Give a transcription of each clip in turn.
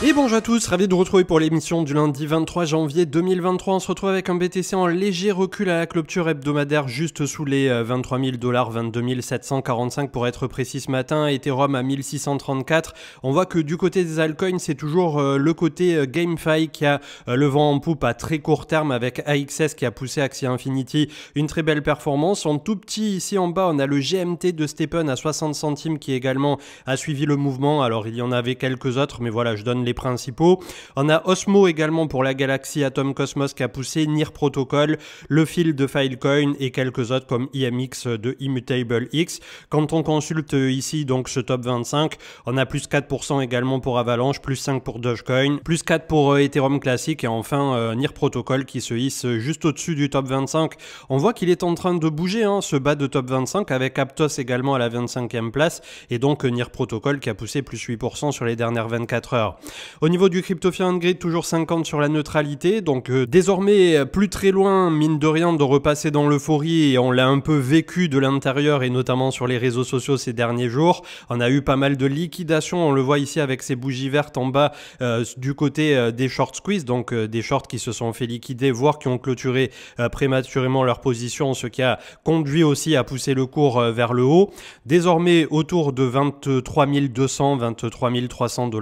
Et bonjour à tous, ravi de vous retrouver pour l'émission du lundi 23 janvier 2023. On se retrouve avec un BTC en léger recul à la clôture hebdomadaire juste sous les 23 000 $, 22 745 pour être précis ce matin. Ethereum à 1634. On voit que du côté des altcoins, c'est toujours le côté GameFi qui a le vent en poupe à très court terme avec AXS qui a poussé Axie Infinity une très belle performance. En tout petit ici en bas, on a le GMT de Stephen à 60 centimes qui également a suivi le mouvement. Alors il y en avait quelques autres, mais voilà, je donne les principaux. On a Osmo également pour la galaxie Atom Cosmos qui a poussé, Near Protocol, le fil de Filecoin et quelques autres comme IMX de Immutable X. Quand on consulte ici donc ce top 25, on a plus 4% également pour Avalanche, plus 5 pour Dogecoin, plus 4 pour Ethereum classique et enfin Near Protocol qui se hisse juste au-dessus du top 25. On voit qu'il est en train de bouger ce bas de top 25 avec Aptos également à la 25e place et donc Near Protocol qui a poussé plus 8% sur les dernières 24 heures. Au niveau du crypto fear and greed, toujours 50 sur la neutralité, donc désormais plus très loin, mine de rien, de repasser dans l'euphorie et on l'a un peu vécu de l'intérieur et notamment sur les réseaux sociaux ces derniers jours. On a eu pas mal de liquidations, on le voit ici avec ces bougies vertes en bas du côté des short squeeze, donc des shorts qui se sont fait liquider, voire qui ont clôturé prématurément leur position, ce qui a conduit aussi à pousser le cours vers le haut. Désormais autour de 23 200, 23 300 $.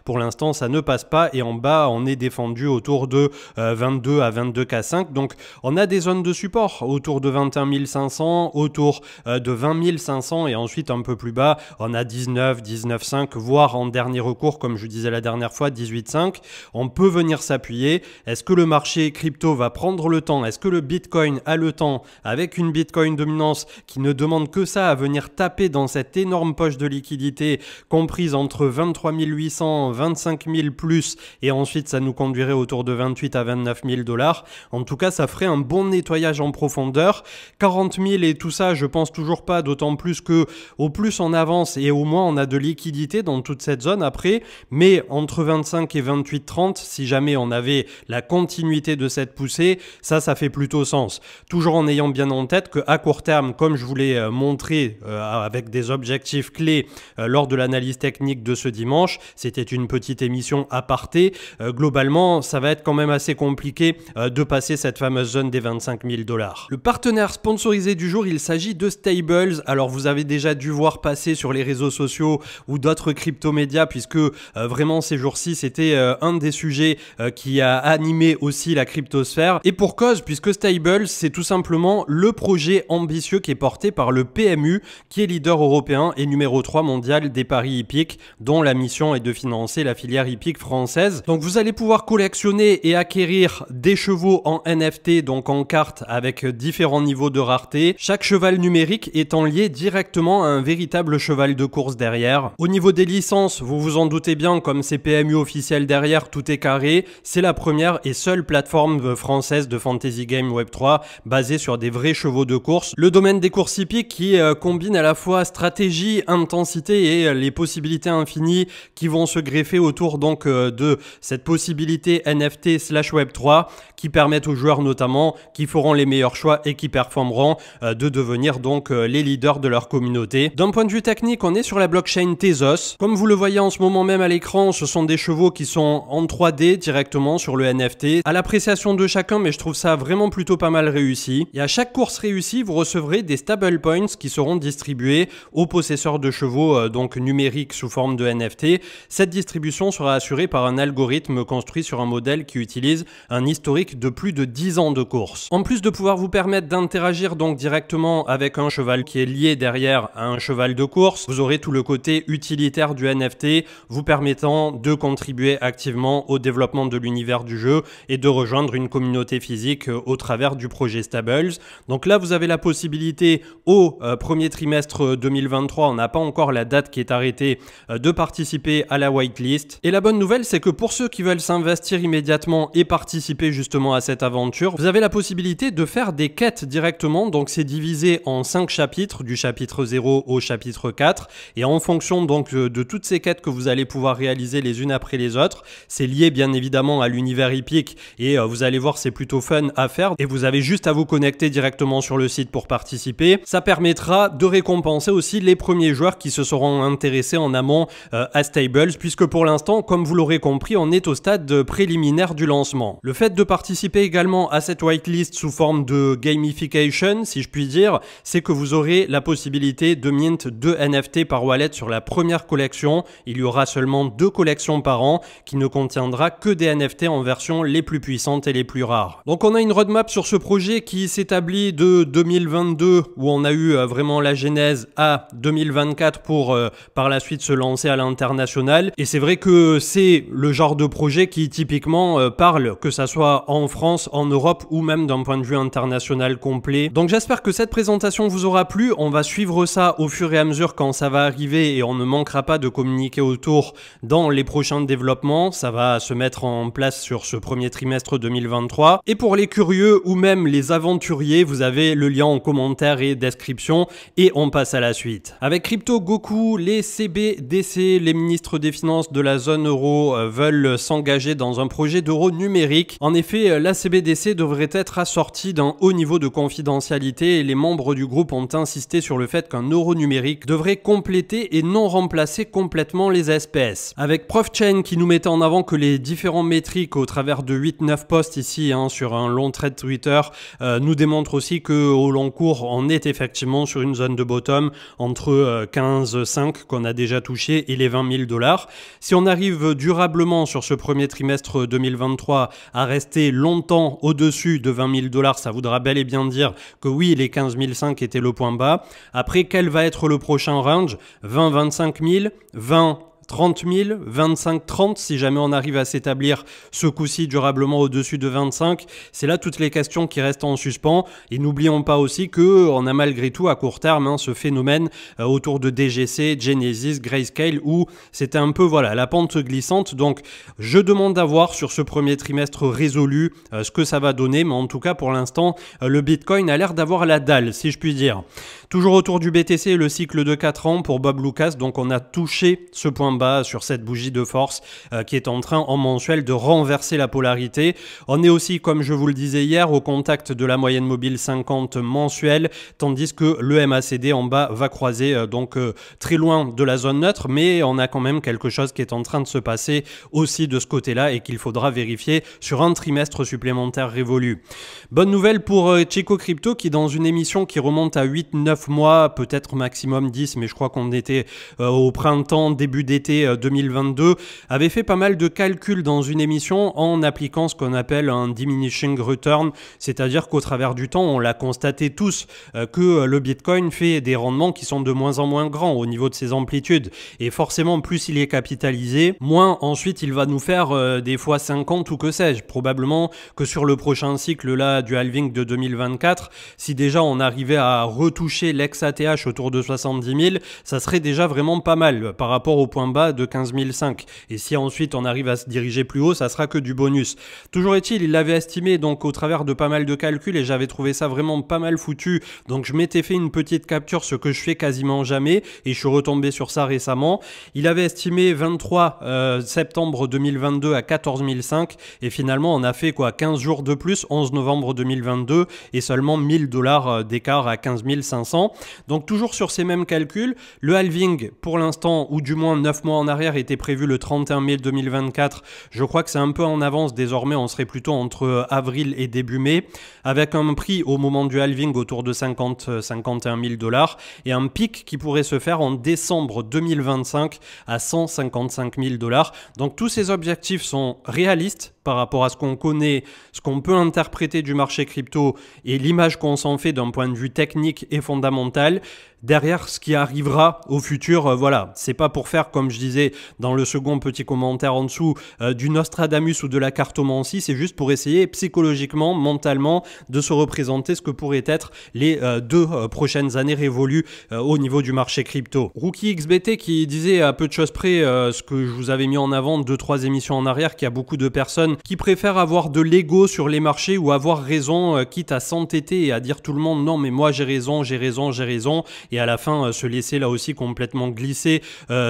Pour l'instant, ça ne passe pas et en bas, on est défendu autour de 22 à 22K5. Donc, on a des zones de support autour de 21 500, autour de 20 500 et ensuite un peu plus bas, on a 19, 19,5, voire en dernier recours, comme je disais la dernière fois, 18,5. On peut venir s'appuyer. Est-ce que le marché crypto va prendre le temps? Est-ce que le Bitcoin a le temps, avec une Bitcoin dominance qui ne demande que ça, à venir taper dans cette énorme poche de liquidité comprise entre 23 800, 25 000 plus et ensuite ça nous conduirait autour de 28 à 29 000 $. En tout cas, ça ferait un bon nettoyage en profondeur. 40 000 et tout ça, je pense toujours pas, d'autant plus que au plus on avance et au moins on a de liquidité dans toute cette zone après. Mais entre 25 et 28, 30, si jamais on avait la continuité de cette poussée, ça fait plutôt sens. Toujours en ayant bien en tête qu'à court terme, comme je vous l'ai montré avec des objectifs clés lors de l'analyse technique de ce dimanche, c'était une petite émission aparté. Globalement, ça va être quand même assez compliqué de passer cette fameuse zone des 25 000 $. Le partenaire sponsorisé du jour, il s'agit de Stables. Alors, vous avez déjà dû voir passer sur les réseaux sociaux ou d'autres crypto-médias puisque vraiment ces jours-ci, c'était un des sujets qui a animé aussi la cryptosphère. Et pour cause, puisque Stables, c'est tout simplement le projet ambitieux qui est porté par le PMU, qui est leader européen et numéro 3 mondial des paris hippiques, dont la mission est de financer la filière hippique française. Donc vous allez pouvoir collectionner et acquérir des chevaux en NFT, donc en carte avec différents niveaux de rareté. Chaque cheval numérique étant lié directement à un véritable cheval de course derrière. Au niveau des licences, vous vous en doutez bien, comme c'est PMU officiel derrière, tout est carré. C'est la première et seule plateforme française de Fantasy Game Web3 basée sur des vrais chevaux de course. Le domaine des courses hippiques qui combine à la fois stratégie, intensité et les possibilités infinies qui vont se greffer autour donc de cette possibilité NFT / Web3 qui permettent aux joueurs notamment qui feront les meilleurs choix et qui performeront de devenir donc les leaders de leur communauté. D'un point de vue technique, on est sur la blockchain Tezos. Comme vous le voyez en ce moment même à l'écran, ce sont des chevaux qui sont en 3D directement sur le NFT. À l'appréciation de chacun, mais je trouve ça vraiment plutôt pas mal réussi. Et à chaque course réussie, vous recevrez des stable points qui seront distribués aux possesseurs de chevaux donc numériques sous forme de NFT. Cette distribution sera assurée par un algorithme construit sur un modèle qui utilise un historique de plus de 10 ans de course. En plus de pouvoir vous permettre d'interagir donc directement avec un cheval qui est lié derrière à un cheval de course, vous aurez tout le côté utilitaire du NFT vous permettant de contribuer activement au développement de l'univers du jeu et de rejoindre une communauté physique au travers du projet Stables. Donc là, vous avez la possibilité au premier trimestre 2023, on n'a pas encore la date qui est arrêtée, de participer à la whitelist. Et la bonne nouvelle, c'est que pour ceux qui veulent s'investir immédiatement et participer justement à cette aventure, vous avez la possibilité de faire des quêtes directement. Donc c'est divisé en 5 chapitres, du chapitre 0 au chapitre 4. Et en fonction donc de toutes ces quêtes que vous allez pouvoir réaliser les unes après les autres, c'est lié bien évidemment à l'univers hippique et vous allez voir, c'est plutôt fun à faire et vous avez juste à vous connecter directement sur le site pour participer. Ça permettra de récompenser aussi les premiers joueurs qui se seront intéressés en amont à Stables, puisque pour l'instant l'instant, comme vous l'aurez compris, on est au stade préliminaire du lancement. Le fait de participer également à cette whitelist sous forme de gamification, si je puis dire, c'est que vous aurez la possibilité de mint 2 NFT par wallet sur la première collection. Il y aura seulement 2 collections par an qui ne contiendra que des NFT en version les plus puissantes et les plus rares. Donc on a une roadmap sur ce projet qui s'établit de 2022 où on a eu vraiment la genèse à 2024 pour par la suite se lancer à l'international. Et c'est vrai que c'est le genre de projet qui typiquement parle, que ça soit en France, en Europe ou même d'un point de vue international complet. Donc j'espère que cette présentation vous aura plu. On va suivre ça au fur et à mesure quand ça va arriver et on ne manquera pas de communiquer autour dans les prochains développements. Ça va se mettre en place sur ce premier trimestre 2023. Et pour les curieux ou même les aventuriers, vous avez le lien en commentaire et description et on passe à la suite. Avec Crypto Goku, les CBDC, les ministres des Finances de la zone euro veulent s'engager dans un projet d'euro numérique. En effet, la CBDC devrait être assortie d'un haut niveau de confidentialité et les membres du groupe ont insisté sur le fait qu'un euro numérique devrait compléter et non remplacer complètement les espèces. Avec ProfChain qui nous mettait en avant que les différents métriques au travers de 8-9 posts ici sur un long thread Twitter nous démontrent aussi qu'au long cours on est effectivement sur une zone de bottom entre 15,5 qu'on a déjà touché et les 20 000 $. Si on arrive durablement sur ce premier trimestre 2023 à rester longtemps au-dessus de 20 000 $, ça voudra bel et bien dire que oui, les 15 500 étaient le point bas. Après, quel va être le prochain range? 20-25 000, 20 30 000, 25-30 si jamais on arrive à s'établir ce coup-ci durablement au-dessus de 25. C'est là toutes les questions qui restent en suspens. Et n'oublions pas aussi qu'on a malgré tout à court terme ce phénomène autour de DGC, Genesis, Grayscale où c'était un peu voilà la pente glissante. Donc je demande à voir sur ce premier trimestre résolu ce que ça va donner. Mais en tout cas pour l'instant le Bitcoin a l'air d'avoir la dalle si je puis dire. Toujours autour du BTC, le cycle de 4 ans pour Bob Lucas. Donc on a touché ce point bas sur cette bougie de force qui est en train en mensuel de renverser la polarité. On est aussi, comme je vous le disais hier, au contact de la moyenne mobile 50 mensuelle, tandis que le MACD en bas va croiser donc très loin de la zone neutre, mais on a quand même quelque chose qui est en train de se passer aussi de ce côté-là et qu'il faudra vérifier sur un trimestre supplémentaire révolu. Bonne nouvelle pour Chico Crypto qui dans une émission qui remonte à 8-9 mois, peut-être maximum 10, mais je crois qu'on était au printemps, début d'été 2022, avait fait pas mal de calculs dans une émission en appliquant ce qu'on appelle un diminishing return, c'est-à-dire qu'au travers du temps, on l'a constaté tous, que le Bitcoin fait des rendements qui sont de moins en moins grands au niveau de ses amplitudes. Et forcément, plus il est capitalisé, moins ensuite il va nous faire des fois 50 ou que sais-je. Probablement que sur le prochain cycle là du halving de 2024, si déjà on arrivait à retoucher l'ex-ATH autour de 70 000, ça serait déjà vraiment pas mal par rapport au point bas de 15 500. Et si ensuite on arrive à se diriger plus haut, ça sera que du bonus. Toujours est-il, il l'avait estimé donc au travers de pas mal de calculs et j'avais trouvé ça vraiment pas mal foutu. Donc je m'étais fait une petite capture, ce que je fais quasiment jamais et je suis retombé sur ça récemment. Il avait estimé 23 septembre 2022 à 14 500 et finalement on a fait quoi 15 jours de plus, 11 novembre 2022 et seulement 1000 $ d'écart à 15 500. Donc toujours sur ces mêmes calculs, le halving pour l'instant ou du moins 9 mois en arrière était prévu le 31 mai 2024. Je crois que c'est un peu en avance désormais, on serait plutôt entre avril et début mai, avec un prix au moment du halving autour de 50-51 000 $ et un pic qui pourrait se faire en décembre 2025 à 155 000 $. Donc tous ces objectifs sont réalistes par rapport à ce qu'on connaît, ce qu'on peut interpréter du marché crypto et l'image qu'on s'en fait d'un point de vue technique et fondamental. Derrière ce qui arrivera au futur, voilà, c'est pas pour faire, comme je disais dans le second petit commentaire en dessous, du Nostradamus ou de la cartomancie, c'est juste pour essayer psychologiquement, mentalement, de se représenter ce que pourraient être les 2 prochaines années révolues au niveau du marché crypto. Rookie XBT qui disait à peu de choses près ce que je vous avais mis en avant 2-3 émissions en arrière, qu'il y a beaucoup de personnes qui préfèrent avoir de l'ego sur les marchés ou avoir raison, quitte à s'entêter et à dire tout le monde non mais moi j'ai raison, j'ai raison, j'ai raison, et à la fin se laisser là aussi complètement glisser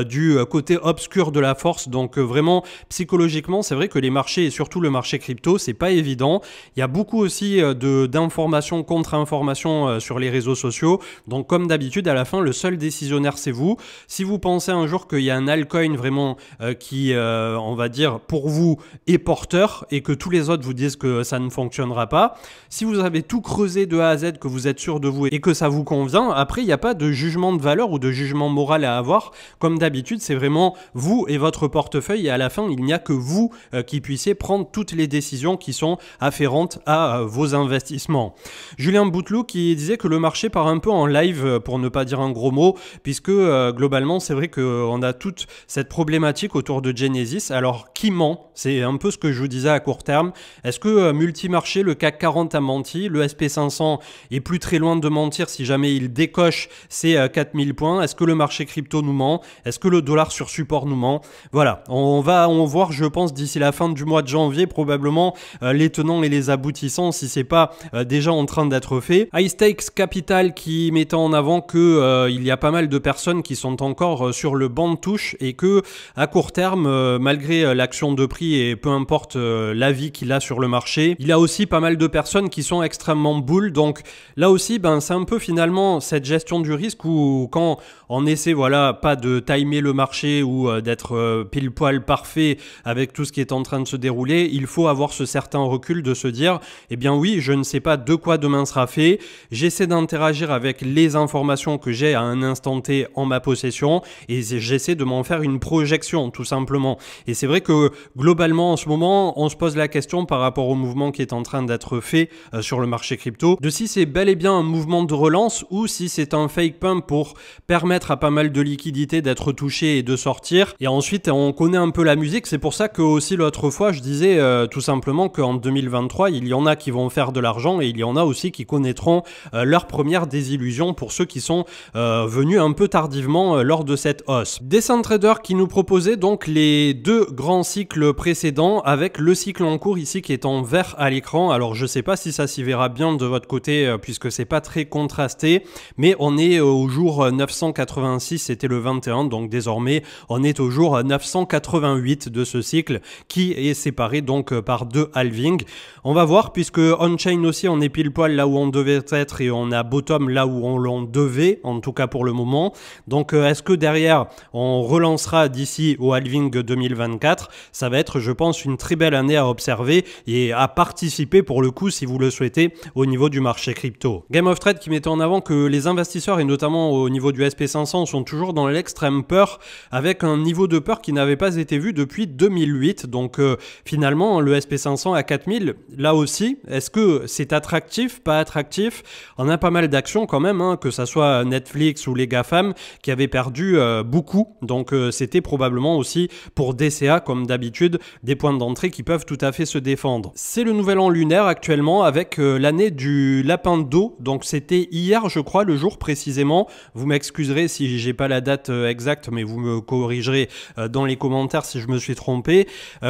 du côté obscur de la force. Donc vraiment psychologiquement c'est vrai que les marchés et surtout le marché crypto c'est pas évident. Il y a beaucoup aussi d'informations, contre-informations sur les réseaux sociaux. Donc comme d'habitude à la fin le seul décisionnaire c'est vous. Si vous pensez un jour qu'il y a un altcoin vraiment qui on va dire pour vous est porteur et que tous les autres vous disent que ça ne fonctionnera pas, si vous avez tout creusé de A à Z, que vous êtes sûr de vous et que ça vous convient, après il n'y a pas de jugement de valeur ou de jugement moral à avoir. Comme d'habitude c'est vraiment vous et votre portefeuille et à la fin il n'y a que vous qui puissiez prendre toutes les décisions qui sont afférentes à vos investissements. Julien Bouteloup qui disait que le marché part un peu en live pour ne pas dire un gros mot, puisque globalement c'est vrai qu'on a toute cette problématique autour de Genesis. Alors qui ment? C'est un peu ce que je vous disais à court terme. Est-ce que multimarché, le CAC 40 a menti? Le SP500 est plus très loin de mentir si jamais il décoche ses 4000 points. Est-ce que le marché crypto nous ment? Est-ce que le dollar sur support nous ment? Voilà, on va voir je pense d'ici la fin du mois de janvier probablement les tenants et les aboutissants si c'est pas déjà en train d'être fait. High Stakes Capital qui mettait en avant que il y a pas mal de personnes qui sont encore sur le banc de touche et que à court terme malgré l'action de prix et peu importe l'avis qu'il a sur le marché, il y a aussi pas mal de personnes qui sont extrêmement bulles. Donc là aussi c'est un peu finalement cette gestion du risque où quand on essaie voilà pas de timer le marché ou d'être pile poil parfait avec tout ce qui est en train de se dérouler, il faut avoir ce certain recul de se dire eh bien oui je ne sais pas de quoi demain sera fait, j'essaie d'interagir avec les informations que j'ai à un instant T en ma possession et j'essaie de m'en faire une projection tout simplement. Et c'est vrai que globalement en ce moment on se pose la question par rapport au mouvement qui est en train d'être fait sur le marché crypto, de si c'est bel et bien un mouvement de relance ou si c'est un fake pump pour permettre à pas mal de liquidités d'être touchées et de sortir. Et ensuite on connaît un peu la musique, c'est pour ça que aussi l'autre fois je disais tout simplement qu'en 2023 il y en a qui vont faire de l'argent et il y en a aussi qui connaîtront leur première désillusion pour ceux qui sont venus un peu tardivement lors de cette hausse. Decentrader qui nous proposait donc les deux grands cycles précédents avec le cycle en cours ici qui est en vert à l'écran. Alors je sais pas si ça s'y verra bien de votre côté puisque c'est pas très contrasté, mais on est au jour 986, c'était le 21, donc désormais on est au jour 988 de ce cycle qui est séparé donc par deux halvings. On va voir puisque on-chain aussi on est pile poil là où on devait être et on a bottom là où on l'on devait, en tout cas pour le moment. Donc est-ce que derrière on relancera d'ici au halving 2024? Ça va être je pense une très belle année à observer et à participer pour le coup si vous le souhaitez au niveau du marché crypto. Game of Trade qui mettait en avant que les investisseurs et notamment au niveau du SP500 sont toujours dans l'extrême peur avec un niveau de peur qui n'avait pas été vu depuis 2008. Donc finalement le SP500 à 4000, là aussi est-ce que c'est attractif, pas attractif? On a pas mal d'actions quand même, hein, que ça soit Netflix ou les GAFAM qui avaient perdu beaucoup. Donc c'était probablement aussi pour DCA comme d'habitude des points d'entrée qui peuvent tout à fait se défendre. C'est le nouvel an lunaire actuellement avec l'année du lapin d'eau. Donc c'était hier je crois le jour précisément. Vous m'excuserez si j'ai pas la date exacte mais vous me corrigerez dans les commentaires si je me suis trompé.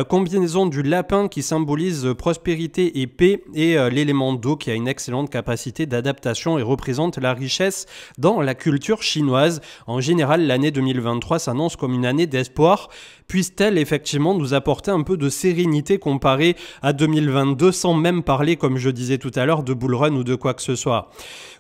Combinaison du lapin qui symbolise prospérité et paix et l'élément d'eau qui a une excellente capacité d'adaptation et représente la richesse dans la culture chinoise. En général l'année 2023 s'annonce comme une année d'espoir. Puisse-t-elle effectivement nous apporter un peu de sérénité comparée à 2022 sans même parler, comme je disais tout à l'heure, de bull run ou de quoi que ce soit.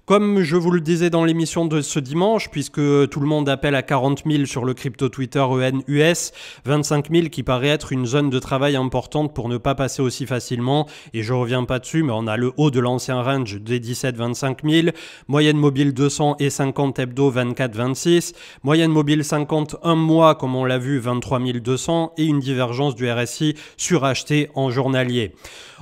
Comme je vous le disais dans l'émission de ce dimanche, puisque tout le monde appelle à 40 000 sur le crypto Twitter EN-US, 25 000 qui paraît être une zone de travail importante pour ne pas passer aussi facilement, et je reviens pas dessus, mais on a le haut de l'ancien range des 17-25 000, moyenne mobile 200 et 50 hebdo 24-26, moyenne mobile 50 un mois comme on l'a vu 23 200 et une divergence du RSI suracheté en journalier.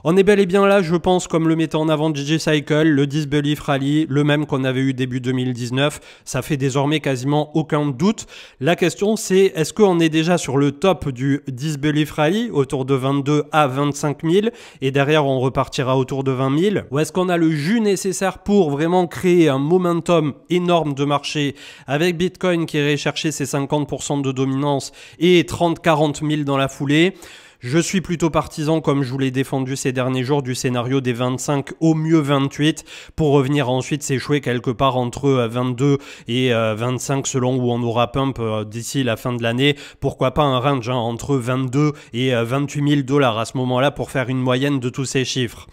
On est bel et bien là, je pense, comme le mettait en avant DJ Cycle, le Disbelief Rally, le même qu'on avait eu début 2019. Ça fait désormais quasiment aucun doute. La question, c'est est-ce qu'on est déjà sur le top du Disbelief Rally, autour de 22 à 25 000, et derrière on repartira autour de 20 000? Ou est-ce qu'on a le jus nécessaire pour vraiment créer un momentum énorme de marché avec Bitcoin qui irait chercher ses 50% de dominance et 30-40 000 dans la foulée? Je suis plutôt partisan, comme je vous l'ai défendu ces derniers jours, du scénario des 25, au mieux 28, pour revenir ensuite s'échouer quelque part entre 22 et 25 selon où on aura pump d'ici la fin de l'année. Pourquoi pas un range entre 22 et 28 000 $ à ce moment-là pour faire une moyenne de tous ces chiffres.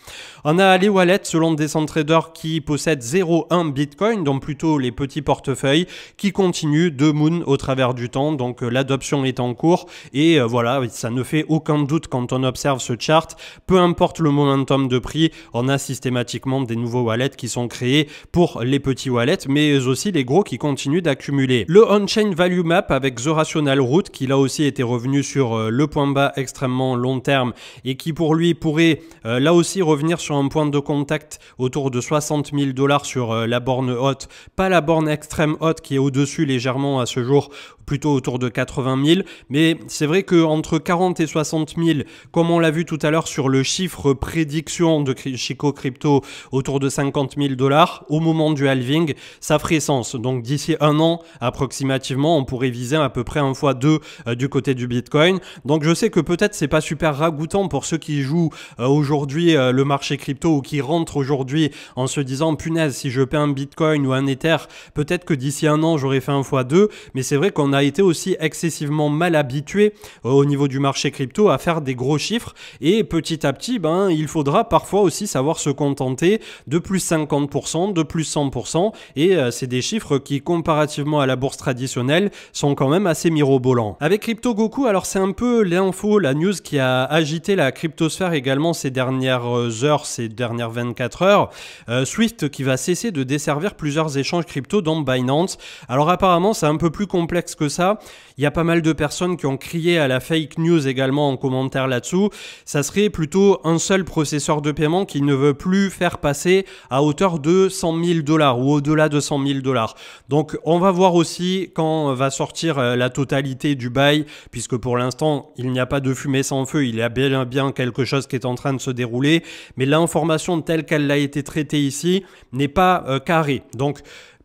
On a les wallets selon Decentrader qui possèdent 0,1 Bitcoin, donc plutôt les petits portefeuilles qui continuent de moon au travers du temps. Donc l'adoption est en cours et voilà, ça ne fait aucun doute quand on observe ce chart. Peu importe le momentum de prix, on a systématiquement des nouveaux wallets qui sont créés pour les petits wallets, mais aussi les gros qui continuent d'accumuler. Le on-chain value map avec The Rational Root qui là aussi était revenu sur le point bas extrêmement long terme et qui pour lui pourrait là aussi revenir sur un point de contact autour de 60 000 $ sur la borne haute, pas la borne extrême haute qui est au-dessus légèrement à ce jour, plutôt autour de 80 000, mais c'est vrai qu'entre 40 et 60 000, comme on l'a vu tout à l'heure sur le chiffre prédiction de Chico Crypto autour de 50 000 $, au moment du halving, ça ferait sens. Donc d'ici un an approximativement, on pourrait viser à peu près 1 x 2 du côté du Bitcoin. Donc je sais que peut-être c'est pas super ragoûtant pour ceux qui jouent aujourd'hui le marché crypto ou qui rentrent aujourd'hui en se disant punaise, si je paie un Bitcoin ou un Ether, peut-être que d'ici un an j'aurais fait 1 x 2, mais c'est vrai qu'on a été aussi excessivement mal habitué au niveau du marché crypto à faire des gros chiffres et petit à petit il faudra parfois aussi savoir se contenter de plus 50%, de plus 100% et c'est des chiffres qui comparativement à la bourse traditionnelle sont quand même assez mirobolants. Avec CryptoGoku, alors c'est un peu l'info, la news qui a agité la cryptosphère également ces dernières heures, ces dernières 24 heures. Swift qui va cesser de desservir plusieurs échanges crypto dont Binance. Alors apparemment c'est un peu plus complexe que ça. Il y a pas mal de personnes qui ont crié à la fake news également en commentaire là-dessous. Ça serait plutôt un seul processeur de paiement qui ne veut plus faire passer à hauteur de 100 000 $ ou au-delà de 100 000 $. Donc on va voir aussi quand va sortir la totalité du bail, puisque pour l'instant il n'y a pas de fumée sans feu, il y a bien quelque chose qui est en train de se dérouler, mais l'information telle qu'elle a été traitée ici n'est pas carrée. Donc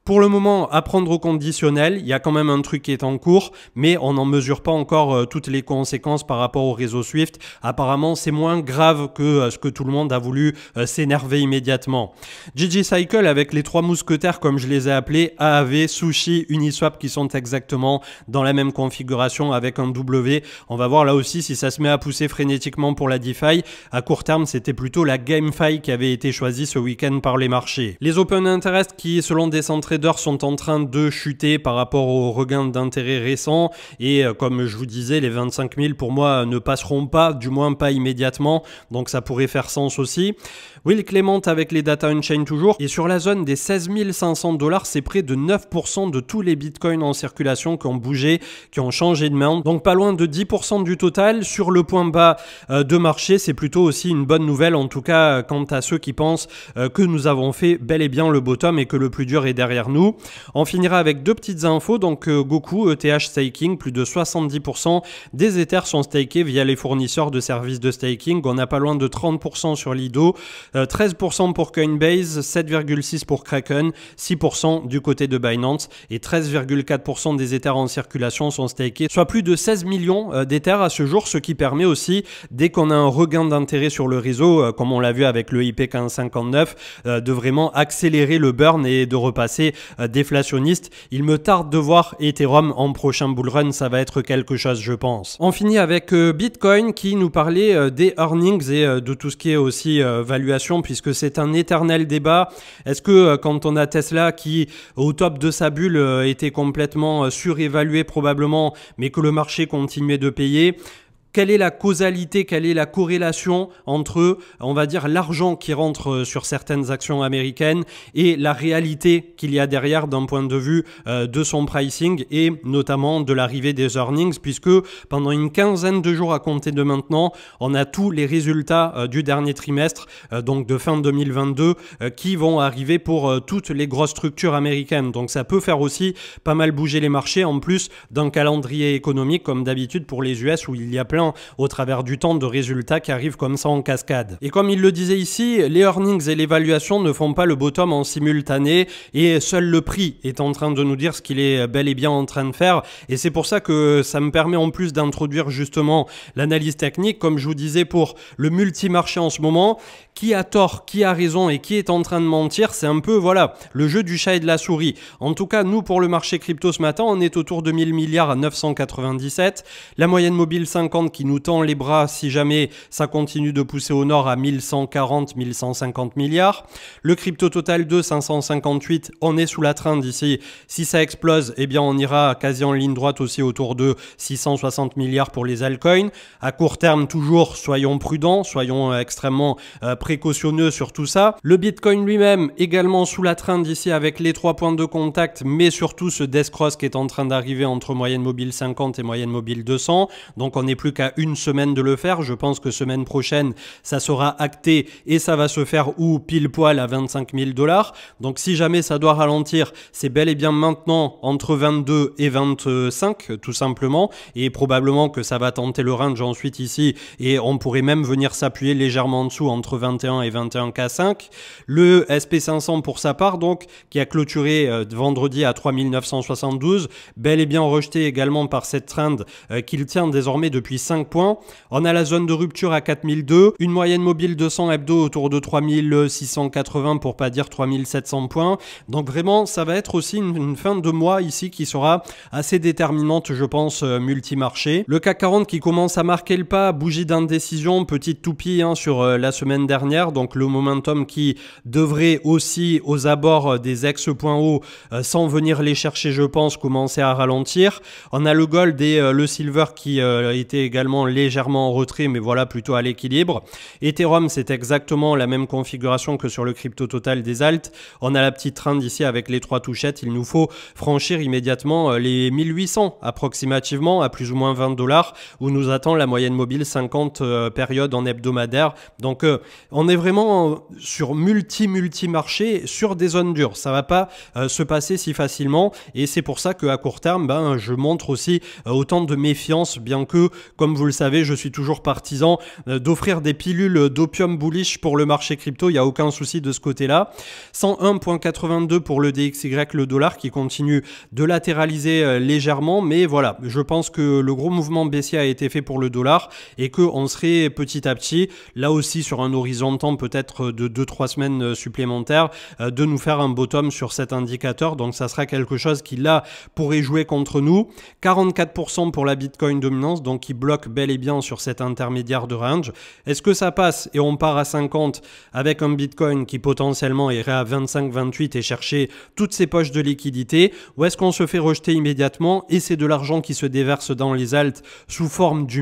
pour le moment, à prendre au conditionnel, il y a quand même un truc qui est en cours, mais on n'en mesure pas encore toutes les conséquences par rapport au réseau Swift. Apparemment, c'est moins grave que ce que tout le monde a voulu s'énerver immédiatement. GG Cycle avec les 3 mousquetaires, comme je les ai appelés, AAV, Sushi, Uniswap, qui sont exactement dans la même configuration avec un W. On va voir là aussi si ça se met à pousser frénétiquement pour la DeFi. À court terme, c'était plutôt la GameFi qui avait été choisie ce week-end par les marchés. Les Open Interest qui, selon Decentrader, sont en train de chuter par rapport aux regains d'intérêt récents et comme je vous disais, les 25 000 pour moi ne passeront pas, du moins pas immédiatement, donc ça pourrait faire sens aussi. Will Clement avec les data on-chain toujours, et sur la zone des 16 500 $, c'est près de 9% de tous les bitcoins en circulation qui ont bougé, qui ont changé de main, donc pas loin de 10% du total. Sur le point bas de marché, c'est plutôt aussi une bonne nouvelle, en tout cas quant à ceux qui pensent que nous avons fait bel et bien le bottom et que le plus dur est derrière nous. On finira avec 2 petites infos, donc Goku, ETH staking, plus de 70% des Ethers sont stakés via les fournisseurs de services de staking, on a pas loin de 30% sur Lido, 13% pour Coinbase, 7,6% pour Kraken, 6% du côté de Binance et 13,4% des Ethers en circulation sont stakés, soit plus de 16 millions d'Ethers à ce jour, ce qui permet aussi, dès qu'on a un regain d'intérêt sur le réseau, comme on l'a vu avec le IP 1559, de vraiment accélérer le burn et de repasser déflationniste. Il me tarde de voir Ethereum en prochain bullrun, ça va être quelque chose je pense. On finit avec Bitcoin qui nous parlait des earnings et de tout ce qui est aussi valuation, puisque c'est un éternel débat. Est-ce que quand on a Tesla qui au top de sa bulle était complètement surévalué probablement, mais que le marché continuait de payer, quelle est la causalité, quelle est la corrélation entre, on va dire, l'argent qui rentre sur certaines actions américaines et la réalité qu'il y a derrière d'un point de vue de son pricing et notamment de l'arrivée des earnings, puisque pendant une quinzaine de jours à compter de maintenant, on a tous les résultats du dernier trimestre, donc de fin 2022, qui vont arriver pour toutes les grosses structures américaines. Donc ça peut faire aussi pas mal bouger les marchés, en plus d'un calendrier économique comme d'habitude pour les US où il y a plein plein au travers du temps de résultats qui arrivent comme ça en cascade. Et comme il le disait ici, les earnings et l'évaluation ne font pas le bottom en simultané et seul le prix est en train de nous dire ce qu'il est bel et bien en train de faire. Et c'est pour ça que ça me permet en plus d'introduire justement l'analyse technique, comme je vous disais pour le multimarché en ce moment. Qui a tort, qui a raison et qui est en train de mentir, c'est un peu, voilà, le jeu du chat et de la souris. En tout cas, nous, pour le marché crypto ce matin, on est autour de 1000 milliards à 997. La moyenne mobile 50 qui nous tend les bras si jamais ça continue de pousser au nord à 1140, 1150 milliards. Le crypto total 2, 558, on est sous la trend ici. Si ça explose, eh bien, on ira quasi en ligne droite aussi autour de 660 milliards pour les altcoins. À court terme, toujours, soyons prudents, soyons extrêmement précautionneux sur tout ça. Le Bitcoin lui-même également sous la trend ici avec les 3 points de contact, mais surtout ce death cross qui est en train d'arriver entre moyenne mobile 50 et moyenne mobile 200. Donc on n'est plus qu'à une semaine de le faire. Je pense que semaine prochaine, ça sera acté et ça va se faire ou pile poil à 25 000 $. Donc si jamais ça doit ralentir, c'est bel et bien maintenant entre 22 et 25 tout simplement. Et probablement que ça va tenter le range ensuite ici et on pourrait même venir s'appuyer légèrement en dessous entre 21 et 21K5. Le SP500 pour sa part donc qui a clôturé vendredi à 3972, bel et bien rejeté également par cette trend qu'il tient désormais depuis 5 points. On a la zone de rupture à 4002, une moyenne mobile 200 hebdo autour de 3680 pour pas dire 3700 points. Donc vraiment ça va être aussi une fin de mois ici qui sera assez déterminante je pense multimarché. Le CAC 40 qui commence à marquer le pas, bougie d'indécision, petite toupie sur la semaine dernière, donc le momentum qui devrait aussi aux abords des ex-points hauts sans venir les chercher je pense commencer à ralentir. On a le gold et le silver qui étaient également légèrement en retrait mais voilà plutôt à l'équilibre. Ethereum c'est exactement la même configuration que sur le crypto total des alts. On a la petite trend ici avec les 3 touchettes, il nous faut franchir immédiatement les 1800 approximativement à plus ou moins 20 $ où nous attend la moyenne mobile 50 période en hebdomadaire. Donc on est vraiment sur multi-marché, sur des zones dures. Ça va pas se passer si facilement et c'est pour ça qu'à court terme, je montre aussi autant de méfiance, bien que, comme vous le savez, je suis toujours partisan d'offrir des pilules d'opium bullish pour le marché crypto. Il n'y a aucun souci de ce côté-là. 101.82 pour le DXY, le dollar qui continue de latéraliser légèrement, mais voilà, je pense que le gros mouvement baissier a été fait pour le dollar et qu'on serait petit à petit, là aussi sur un horizon de temps peut-être de 2-3 semaines supplémentaires, de nous faire un bottom sur cet indicateur. Donc ça sera quelque chose qui là pourrait jouer contre nous. 44% pour la Bitcoin dominance, donc qui bloque bel et bien sur cet intermédiaire de range. Est-ce que ça passe et on part à 50 avec un Bitcoin qui potentiellement irait à 25-28 et chercher toutes ses poches de liquidité, ou est-ce qu'on se fait rejeter immédiatement et c'est de l'argent qui se déverse dans les alts sous forme du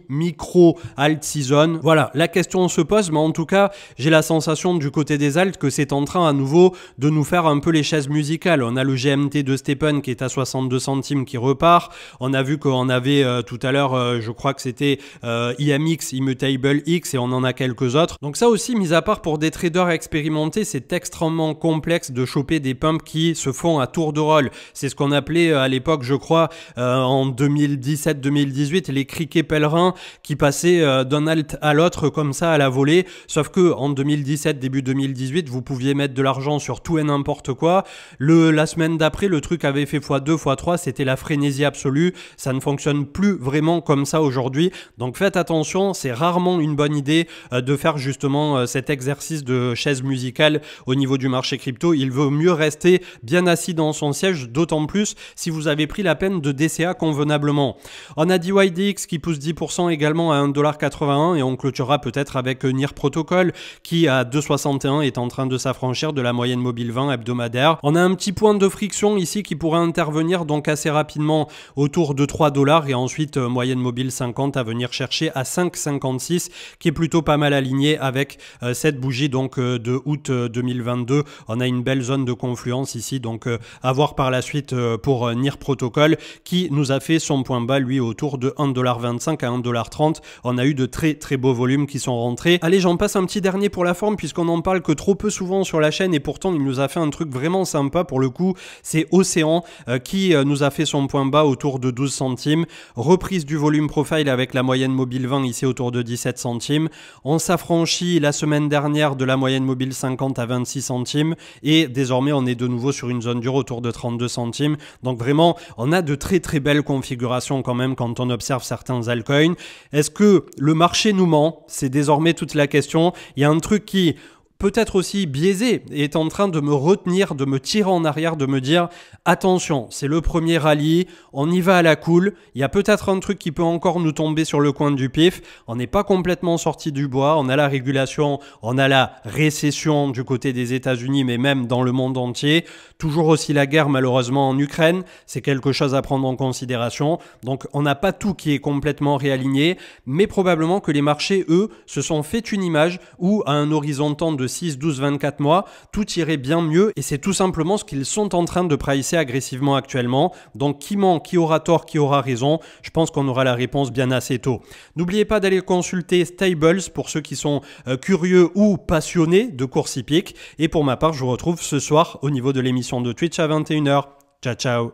micro alt season? Voilà, la question se pose, mais en tout cas, j'ai la sensation du côté des alts que c'est en train à nouveau de nous faire un peu les chaises musicales. On a le GMT de Stephen qui est à 62 centimes qui repart. On a vu qu'on avait tout à l'heure, je crois que c'était IMX, Immutable X, et on en a quelques autres. Donc ça aussi, mis à part pour des traders expérimentés, c'est extrêmement complexe de choper des pumps qui se font à tour de rôle. C'est ce qu'on appelait à l'époque, je crois, en 2017-2018, les criquets pèlerins qui passaient d'un alt à l'autre comme ça à la volée. Sauf que en 2017, début 2018, vous pouviez mettre de l'argent sur tout et n'importe quoi. La semaine d'après, le truc avait fait x2, x3, c'était la frénésie absolue. Ça ne fonctionne plus vraiment comme ça aujourd'hui. Donc faites attention, c'est rarement une bonne idée de faire justement cet exercice de chaise musicale au niveau du marché crypto. Il vaut mieux rester bien assis dans son siège, d'autant plus si vous avez pris la peine de DCA convenablement. On a DYDX qui pousse 10% également à 1,81 $ et on clôturera peut-être avec NIR Protocol qui à 2,61 est en train de s'affranchir de la moyenne mobile 20 hebdomadaire. On a un petit point de friction ici qui pourrait intervenir donc assez rapidement autour de 3 $ et ensuite moyenne mobile 50 à venir chercher à 5,56 qui est plutôt pas mal aligné avec cette bougie donc de août 2022. On a une belle zone de confluence ici, donc à voir par la suite pour NIR Protocol qui nous a fait son point bas lui autour de 1,25 $ à 1,30 $. On a eu de très beaux volumes qui sont rentrés. Allez, j'en passe un petit dernier pour la forme puisqu'on en parle que trop peu souvent sur la chaîne et pourtant il nous a fait un truc vraiment sympa pour le coup. C'est Océan qui nous a fait son point bas autour de 12 centimes. Reprise du volume volume profile avec la moyenne mobile 20 ici autour de 17 centimes. On s'affranchit la semaine dernière de la moyenne mobile 50 à 26 centimes et désormais on est de nouveau sur une zone dure autour de 32 centimes. Donc vraiment, on a de très très belles configurations quand même quand on observe certains altcoins. Est-ce que le marché nous ment? C'est désormais toute la question. Il y a un truc qui peut-être aussi biaisé, est en train de me retenir, de me tirer en arrière, de me dire attention, c'est le premier rallye, on y va à la cool, il y a peut-être un truc qui peut encore nous tomber sur le coin du pif, on n'est pas complètement sorti du bois, on a la régulation, on a la récession du côté des États-Unis, mais même dans le monde entier, toujours aussi la guerre malheureusement en Ukraine, c'est quelque chose à prendre en considération, donc on n'a pas tout qui est complètement réaligné, mais probablement que les marchés, eux, se sont fait une image où à un horizon de temps de 6, 12, 24 mois, tout irait bien mieux et c'est tout simplement ce qu'ils sont en train de pricer agressivement actuellement. Donc qui ment, qui aura tort, qui aura raison, je pense qu'on aura la réponse bien assez tôt. N'oubliez pas d'aller consulter Stables pour ceux qui sont curieux ou passionnés de course hippique et pour ma part, je vous retrouve ce soir au niveau de l'émission de Twitch à 21h. Ciao ciao.